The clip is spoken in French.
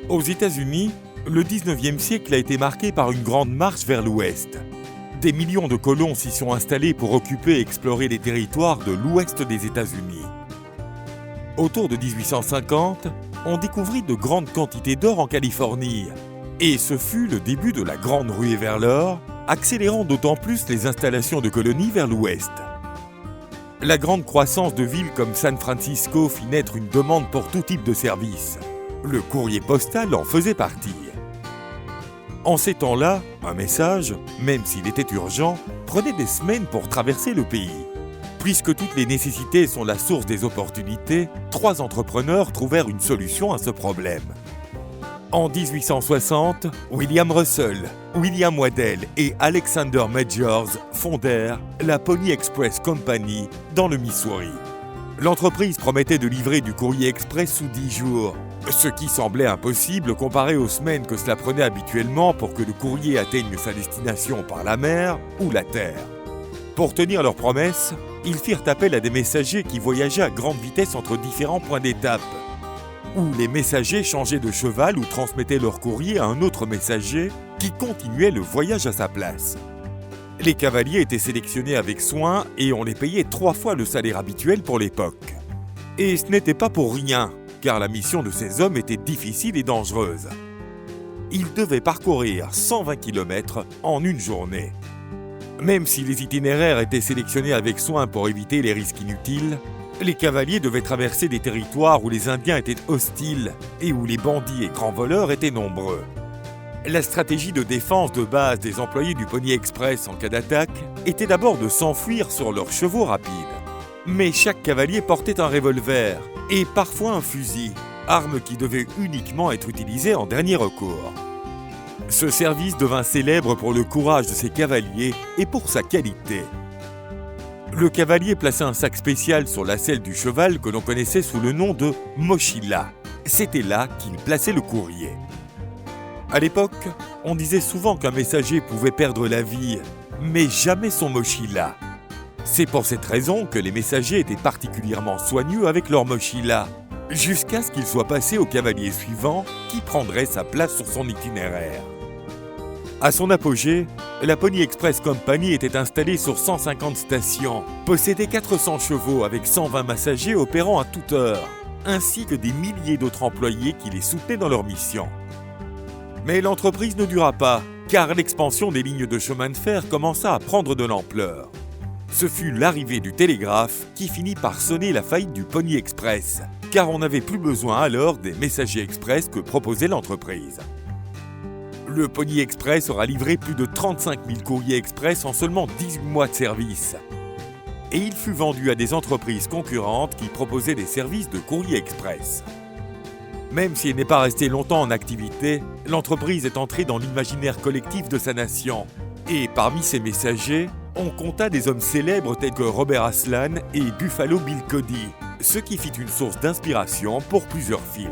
Aux États-Unis, le 19e siècle a été marqué par une grande marche vers l'ouest. Des millions de colons s'y sont installés pour occuper et explorer les territoires de l'ouest des États-Unis. Autour de 1850, on découvrit de grandes quantités d'or en Californie. Et ce fut le début de la grande ruée vers l'or, accélérant d'autant plus les installations de colonies vers l'ouest. La grande croissance de villes comme San Francisco fit naître une demande pour tout type de services. Le courrier postal en faisait partie. En ces temps-là, un message, même s'il était urgent, prenait des semaines pour traverser le pays. Puisque toutes les nécessités sont la source des opportunités, 3 entrepreneurs trouvèrent une solution à ce problème. En 1860, William Russell, William Waddell et Alexander Majors fondèrent la Pony Express Company dans le Missouri. L'entreprise promettait de livrer du courrier express sous 10 jours, ce qui semblait impossible comparé aux semaines que cela prenait habituellement pour que le courrier atteigne sa destination par la mer ou la terre. Pour tenir leurs promesses, ils firent appel à des messagers qui voyageaient à grande vitesse entre différents points d'étape, où les messagers changeaient de cheval ou transmettaient leur courrier à un autre messager qui continuait le voyage à sa place. Les cavaliers étaient sélectionnés avec soin et on les payait 3 fois le salaire habituel pour l'époque. Et ce n'était pas pour rien, car la mission de ces hommes était difficile et dangereuse. Ils devaient parcourir 120 km en une journée. Même si les itinéraires étaient sélectionnés avec soin pour éviter les risques inutiles, les cavaliers devaient traverser des territoires où les Indiens étaient hostiles et où les bandits et grands voleurs étaient nombreux. La stratégie de défense de base des employés du Pony Express en cas d'attaque était d'abord de s'enfuir sur leurs chevaux rapides. Mais chaque cavalier portait un revolver et parfois un fusil, arme qui devait uniquement être utilisée en dernier recours. Ce service devint célèbre pour le courage de ses cavaliers et pour sa qualité. Le cavalier plaçait un sac spécial sur la selle du cheval que l'on connaissait sous le nom de mochila. C'était là qu'il plaçait le courrier. À l'époque, on disait souvent qu'un messager pouvait perdre la vie, mais jamais son mochila. C'est pour cette raison que les messagers étaient particulièrement soigneux avec leur mochila, jusqu'à ce qu'il soit passé au cavalier suivant qui prendrait sa place sur son itinéraire. À son apogée, la Pony Express Company était installée sur 150 stations, possédait 400 chevaux avec 120 passagers opérant à toute heure, ainsi que des milliers d'autres employés qui les soutenaient dans leur mission. Mais l'entreprise ne dura pas, car l'expansion des lignes de chemin de fer commença à prendre de l'ampleur. Ce fut l'arrivée du télégraphe qui finit par sonner la faillite du Pony Express, car on n'avait plus besoin alors des messagers express que proposait l'entreprise. Le Pony Express aura livré plus de 35 000 courriers express en seulement 18 mois de service. Et il fut vendu à des entreprises concurrentes qui proposaient des services de courrier express. Même si elle n'est pas restée longtemps en activité, l'entreprise est entrée dans l'imaginaire collectif de sa nation. Et parmi ses messagers, on compta des hommes célèbres tels que Robert Aslan et Buffalo Bill Cody, ce qui fit une source d'inspiration pour plusieurs films.